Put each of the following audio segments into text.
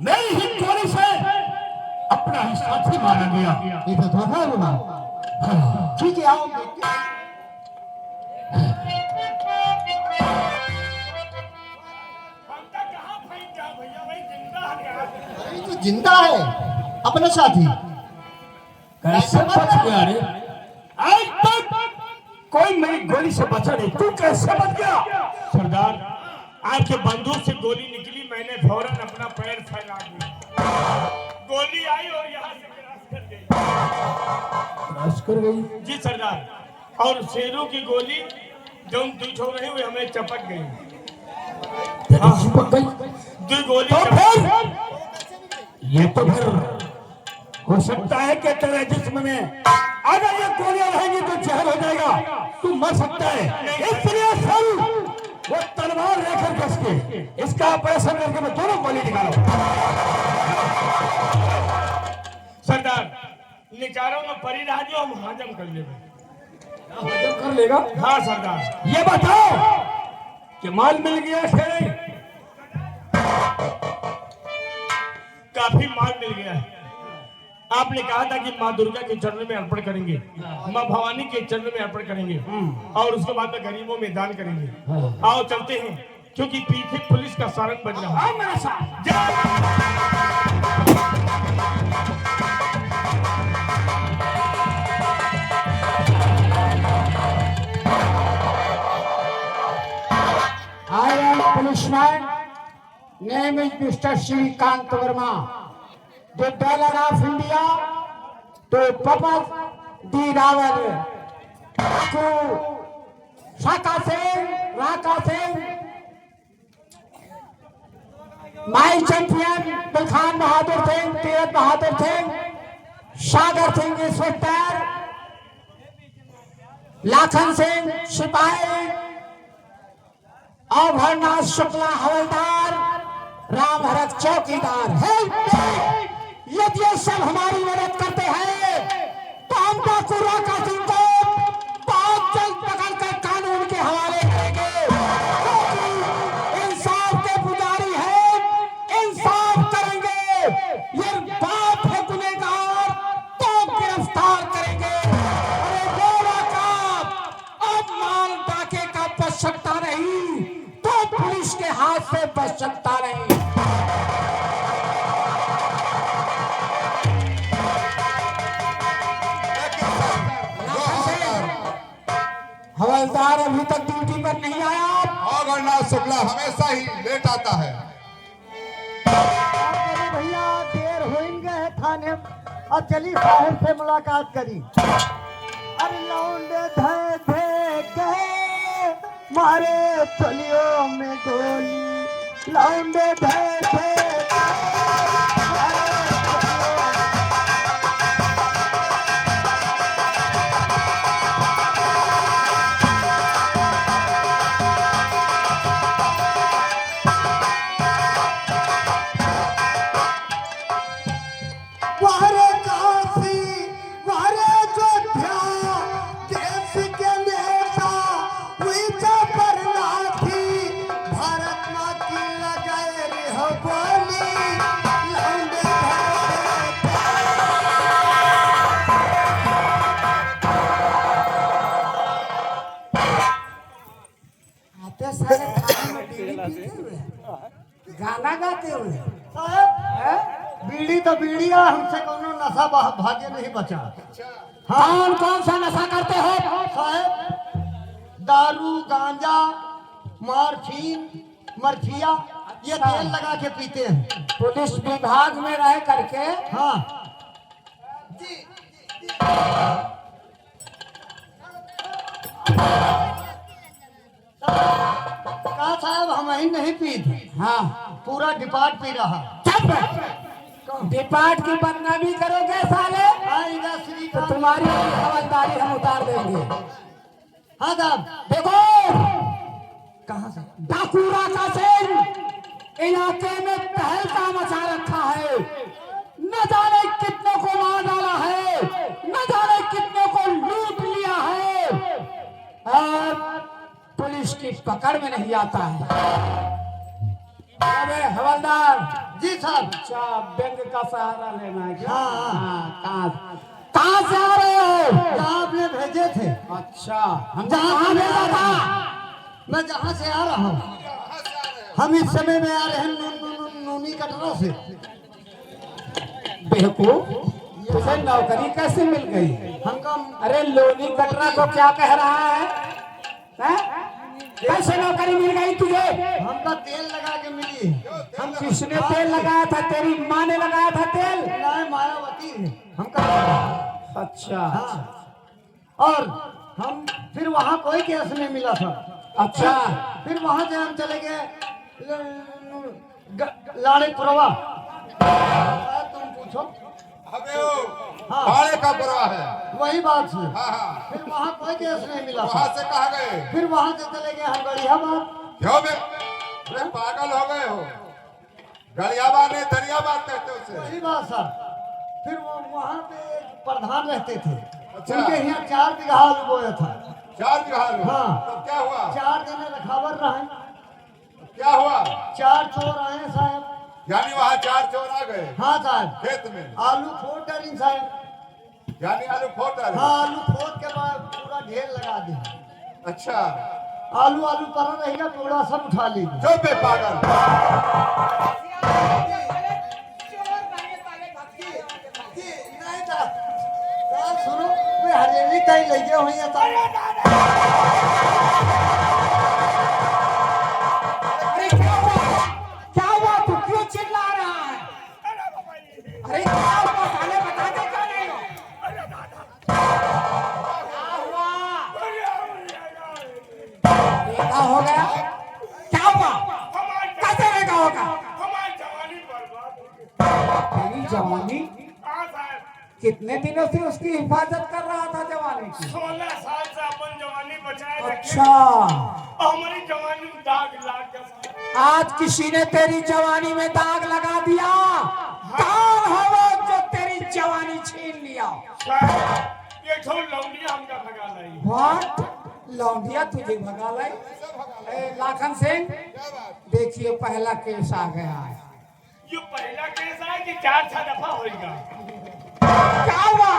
मेरी ही गोली से अपना ही साथी मारा गया। ये तो धोखा हुआ। ठीक है, आओ देखते हैं। अरे तो जिंदा है अपना साथी। कैसे बच गया रे? आज तक कोई मेरी गोली से बचा नहीं, तू कैसे बच गया? सरदार, आपके बंदूक से गोली निकली, मैंने फौरन अपना पैर फैला दिया, गोली आई और यहाँ से क्रॉस कर गई। जी सरदार, और शेरों की गोली जो दो ठो रही हुई हमें चपक गई। चिपक गई दो गोली तो चपक- फिर ये तो फिर हो सकता है कि तेरे जिस्म में अगर ये गोलियां रहेंगी तो जहर हो जाएगा, तू मर सकता है। इसलिए सब वो तलवार लेकर कस के इसका ऑपरेशन करके मैं दोनों गोली निकालो। सरदार, निकारों में परी राजी हम हजम कर लेंगे। हजम कर लेगा? हाँ सरदार। ये बताओ कि माल मिल गया है नहीं? काफी माल मिल गया है। आपने कहा था कि माँ दुर्गा के चरणों में अर्पण करेंगे, माँ भवानी के चरणों में अर्पण करेंगे और उसके बाद में गरीबों में दान करेंगे। आओ चलते हैं, क्योंकि पीछे पुलिस का सारंग बज रहा है। आओ मेरे साथ। I am policeman. Name is Mr. Shrikant Verma. The dollar of India to purpose the Rawal to Shaka Singh, Raka Singh, my champion Bilkhan Bahadur Singh, Tirat Bahadur Singh, Sagar Singh Inspector, Lakhan Singh Sipahi, Amarnath Shukla हवलदार, राम भरत चौकीदार है। यदि ये सब हमारी मदद करते हैं तो हम डाकू राका सिंह को बहुत जल्द पकड़कर कानून के हवाले करेंगे, क्योंकि इंसाफ के पुजारी हैं, इंसाफ करेंगे। ये बाप है गुनहगार तो गिरफ्तार करेंगे। अरे बोला का अब माल डाके का बच सकता नहीं तो पुलिस के हाथ से बच सकता नहीं। हवलदार अभी तक ड्यूटी पर नहीं आया। अमरनाथ शुक्ला हमेशा ही लेट आता है। भैया देर हो गए है थाने, अब चली साहिब से मुलाकात करी। अरे लौंडे धे धे गए मारे चलियो में गोली, लौंडे धे धे वारे काशी वारे जोध्या देश के नेता हुई पर लाठी, भारत माँ की लगाए रे हो बोली, लौंडे आते सारे खाने में बीड़ी पीते हुए, गाना गाते हुए। साहब बीड़ी तो बीड़ी है, हमसे कोनो नशा भाग्य नहीं बचा। कौन कौन सा नशा करते हो? साहब दारू गांजा मार्फीन मर्फिया ये तेल लगा के पीते हैं। पुलिस विभाग में रह करके हाँ कहा साहब हम ही नहीं पीते, हाँ पूरा डिपार्ट पी रहा। चुप। डिपार्ट की बदनामी करोगे साले आएगा श्री तो तुम्हारी हवलदारी हम उतार देंगे। हाँ साहब देखो कहाँ से डाकू राका सिंह इलाके में तहलका मचा रखा है। न जाने कितनों को मार डाला है, न जाने कितनों को लूट लिया है और पुलिस की पकड़ में नहीं आता है। अबे हवलदार जी साहब। अच्छा, बैंक का सहारा लेना है क्या? हाँ, हाँ, कहाँ से आ रहे हो? जहाँ आपने भेजे थे, अच्छा, हम जहाँ कहाँ से मैं भेजा आ रहा था? हूँ, मैं जहाँ से आ रहा हूँ, हम इस समय में आ रहे हैं नूनी कटरों से। बेवकूफ, तुझे नौकरी कैसे मिल गई? हमका अरे लोनी कटरा को क्या कह रहा है? हैं? कैसे नौकरी मिल गई तुझे? हमका तेल लगा के मिली। हम किसने तेल लगाया था? तेरी माँ ने लगाया था तेल? नहीं, मायावती है हमका। अच्छा, हाँ, और हम फिर वहाँ कोई केस नहीं मिला था। अच्छा, फिर वहाँ से हम चले गए लाड़े पुरवा। तुम पूछो। हमें वो हाँ। भाड़े का बुरा है। वही बात है। हाँ हाँ, फिर वहाँ कोई केस नहीं मिला था। वहाँ से कहाँ गए? फिर वहाँ से चले गए हम गड़ियाबाद। क्यों बे? अरे पागल हो गए हो? गलियाबाद नहीं, दरियाबाद कहते उसे। वही बात सर। फिर वो वहाँ पे एक प्रधान रहते थे। अच्छा। उनके यहाँ 4 बीघा आलू बोया था। 4 बीघा में? हाँ। तो क्या हुआ? 4 जने रखावर रहे। क्या हुआ? 4 चोर आए साहब। यानी वहाँ 4 चोर आ गए हाँ साहब, खेत में, आलू फोड़ डाली साहब। यानी आलू फोड़ डाले। हाँ, आलू फोड़ के बाद पूरा ढेर लगा दी। अच्छा, आलू पड़ा रहेगा, पूरा सब उठा लीजिए। जो बे पागल। नहीं था। साहब सुनो, वे हरियाणी कहीं ले गए हुई है साहब। अरे क्या हुआ? क्या हुआ? तू क्यों चिल्ला रहा है? अरे क्या हुआ? साले बताते क्यों नहीं हो? क्या हुआ? बेटा हो गया? क्या हुआ? कैसे बेटा होगा? हमारी जवानी बर्बाद हो गई। तेरी जवानी? हाँ साहब, कितने दिनों से उसकी हिफाजत कर रहा था जवानी की? 16 साल से अपन जवानी बचाए रखे। अच्छा, और हमारी जवानी में दाग लाग गया साहब। आज किसी ने तेरी जवानी में दाग लगा दिया। कौन है वो जो तेरी जवानी छीन लिया? साहब, ये ठो लौंडिया हमका भगा लाई। व्हाट? लौंडिया तुझे भगा लाई? ए, लाखन सिंह, देखिए पहला केस आ गया है। ये पहला केस है कि 4-6 दफा होगा। क्या हुआ?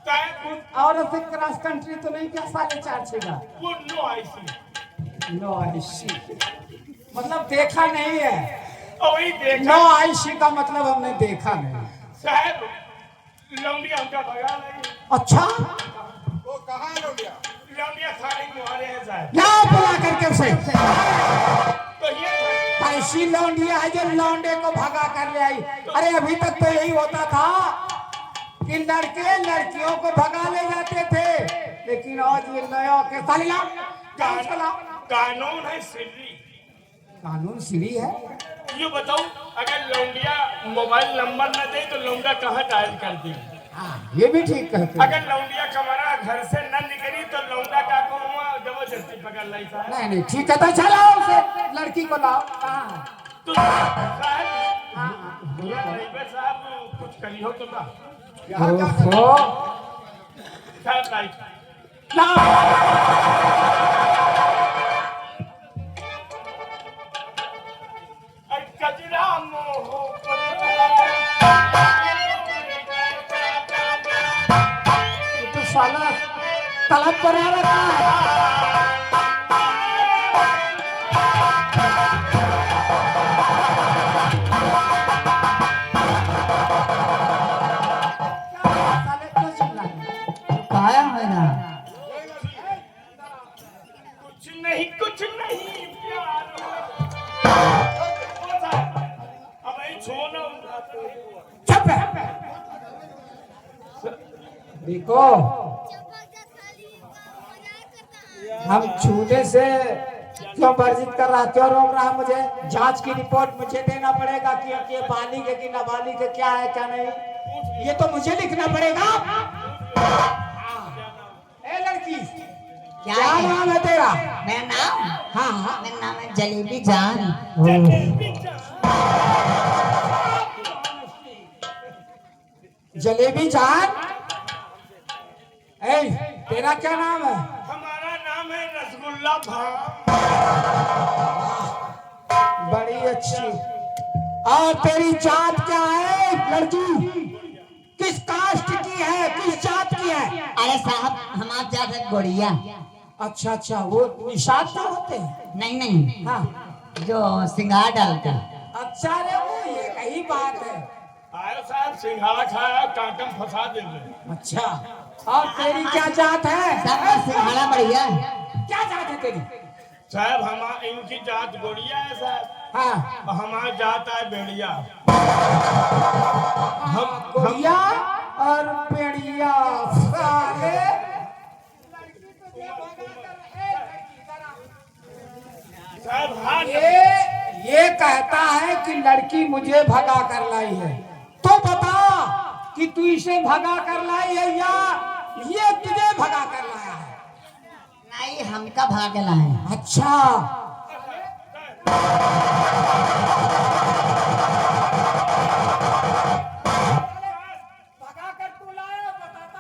साहब, औरत से क्रॉस कंट्री तो नहीं क्या साले 4-6 का? वो नो आईसी। नो आईसी मतलब देखा नहीं है। और वही देखा नो आईसी का मतलब हमने देखा नहीं। साहब, लौंडिया हमका भगा लाई। अच्छा, वो कहाँ लो लिया? लौंडिया खाने को आ रहे हैं साहब। क्या बुला करके उसे? तो ये था। ऐसी लौंडिया है जो लौंडे को भगा कर ले आई। अरे अभी तक तो यही होता था कि लड़के लड़कियों को भगा ले जाते थे, लेकिन आज ये नया के साली लाओ, जाओ उसको लाओ। कानून है सिर्री। कानून सीढ़ी है। ये बताओ, अगर लौंडिया मोबाइल नंबर न दे तो लौंडा कहाँ डायल कर दी? हाँ, ये भी ठीक कहते हैं। अगर लौंडिया कमरा घर से न निकली तो लौंडा का कहूँ जबरदस्ती पकड़ लाई साहब। नहीं नहीं ठीक है, तो चलो उसे लड़की को लाओ। कहाँ? तो साहब, हाँ, या ड्राइवर साहब कुछ करी हो तो ना ओहो, साहब लाइट कचरा मोह ये तो साला तलब पर आ रहा है। साले क्यों चिल्ला रहे हैं? काया है ना। कुछ नहीं प्यार हो साहब, अब ये छोड़ो। चुप है। देखो, हम छूने से क्यों वर्जित कर रहा, क्यों रोक रहा? मुझे जांच की रिपोर्ट मुझे देना पड़ेगा कि अब ये बालिग है कि नाबालिग है, क्या है क्या नहीं, ये तो मुझे लिखना पड़ेगा। ए लड़की, क्या नाम है तेरा? मेरा नाम हाँ हाँ, मेरा नाम है जलेबी जान। जलेबी जान। ए, तेरा क्या नाम है? हमारा नाम है रसगुल्ला भाम। बड़ी अच्छी। और तेरी जात क्या है लड़की? किस कास्ट की है, किस जात की है? अरे साहब हमारे जात है गोड़िया। अच्छा अच्छा, वो निषाद क्या होते हैं? नहीं नहीं, हाँ जो सिंगार डालते हैं। अच्छा रे, वो ये कही बात है। आयो साहब सिंघाड़ा खाया कांटम फंसा देंगे। अच्छा, और तेरी क्या जात है? सब का सिंघाड़ा बढ़िया है। क्या जात है तेरी? साहब हम इनकी जात गोड़िया है साहब, हाँ, और हमारा जात है बेड़िया। गोड़िया और पेड़िया साले। साहब हाँ ये कहता है कि लड़की मुझे भगा कर लाई है, तो बता कि तू इसे भगा कर लाई है या ये तुझे भगा कर लाया है? नहीं हमका भागला है। अच्छा, भगा कर तू लाया, बताता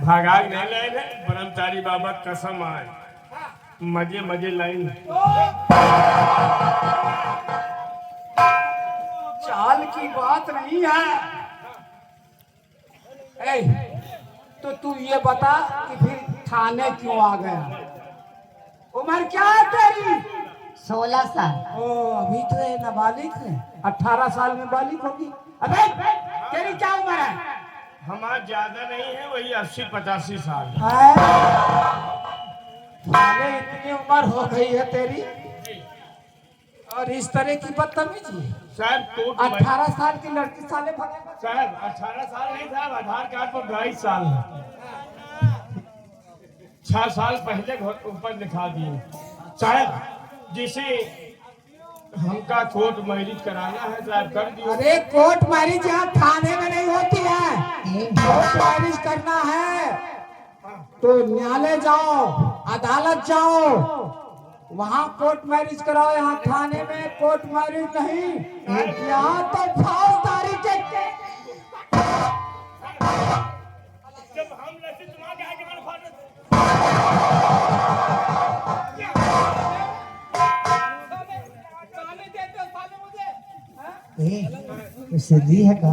भागा नहीं लाइन है, ब्रह्मचारी बाबा कसम आए मजे मजे लाइन। चाल की बात नहीं है। ए, तो तू ये बता कि फिर थाने क्यों आ गया? उम्र क्या है तेरी? 16 साल। ओ, अभी तो ये नाबालिग है, 18 साल में बालिग होगी। अबे तेरी क्या उम्र है? हमारा ज्यादा नहीं है, वही 80-85 साल। साले इतनी उम्र हो गई है तेरी और इस तरह की बदतमीजी। साहब कोर्ट 18 साल की लड़की साले भगा। साहब 18 साल नहीं साहब, आधार कार्ड पर 22 साल है। 6 साल पहले घर ऊपर लिखा दिए। साहब जिसे हमका कोर्ट मैरिज कराना है साहब कर दिए। अरे कोर्ट मैरिज यहाँ थाने में नहीं होती है। कोर्ट मैरिज करना है तो न्यायालय जाओ, अदालत जाओ, वहाँ कोर्ट मैरिज कराओ। यहाँ थाने में कोर्ट मैरिज नहीं, यहाँ तो फौजदारी के। जब हम लड़के तुम्हारे आगे बढ़ फाड़ सिद्धि है का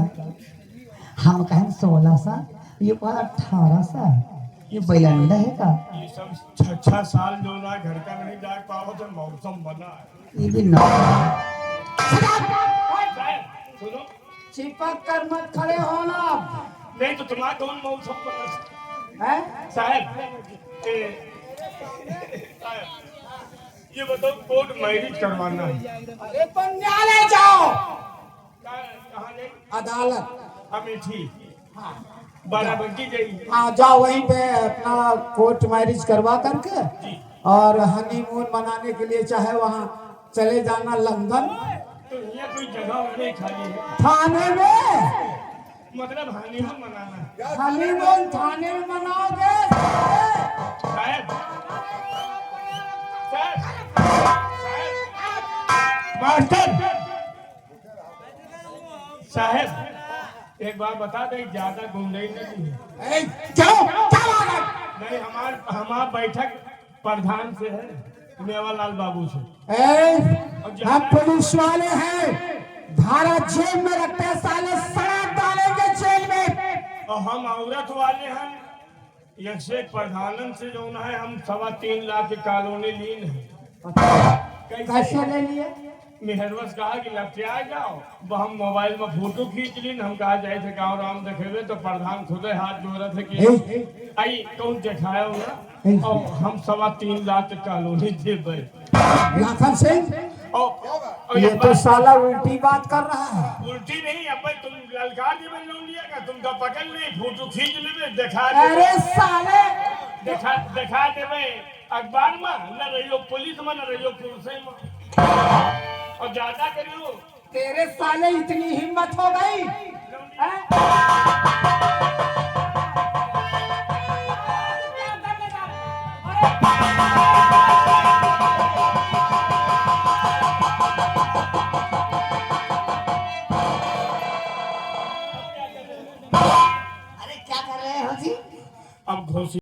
हम कहें 16 साल, ये कहा 18 साल, ये बैलंडा है का? ये सब 6 साल जो ना घर का नहीं जाग पाओ तो मौसम बना है। ये भी नौ। साहब सुनो, चिपक कर मत खड़े होना नहीं तो तुम्हारा कौन मौसम बना है। साहब। ये बताओ कोर्ट मैरिज करवाना है, अरे तो न्यायालय जाओ, कहाँ नहीं अदालत। अमेठी बाराबंकी जाइए। हाँ जाओ, वहीं पे अपना कोर्ट मैरिज करवा करके और हनीमून मनाने के लिए चाहे वहाँ चले जाना लंदन। तो यहाँ कोई जगह नहीं खाली है, थाने में मतलब हनीमून मनाना है। हनीमून थाने में मनाओगे? साहब मास्टर साहब एक बात बता दे, ज्यादा गुंडई नहीं है। ए, क्यों क्या बात है? नहीं हमार बैठक प्रधान से है, मेवालाल बाबू से। हम पुलिस वाले हैं, धारा जेल में रखते हैं, साले सड़क डालेंगे जेल में। और हम औरत वाले हैं, एक से प्रधानन से जो है हम 3.25 लाख की कॉलोनी लीन है। कैसे ले लिए? मेहरवस कहा कि लपटिया जाओ, वो हम मोबाइल में फोटो खींच ली, हम कहा जाए थे गाँव राम देखेबे तो प्रधान खुदे हाथ जोड़ थे कि आई कौन दिखाया होगा, और हम 3.25 लाख की कॉलोनी देवे। लाखन सिंह, और ये तो साला उल्टी बात कर रहा है। उल्टी नहीं, अब तुम ललकार देवे लोन लिया का, तुम तो पकड़ ले, फोटो खींच लेवे, अरे साले दिखा देवे अखबार में, न रहियो पुलिस में, न रहियो पुलिस में, और ज्यादा करियो। तेरे साले इतनी हिम्मत हो गई हैं? अरे क्या कर रहे हो जी? अब घोषित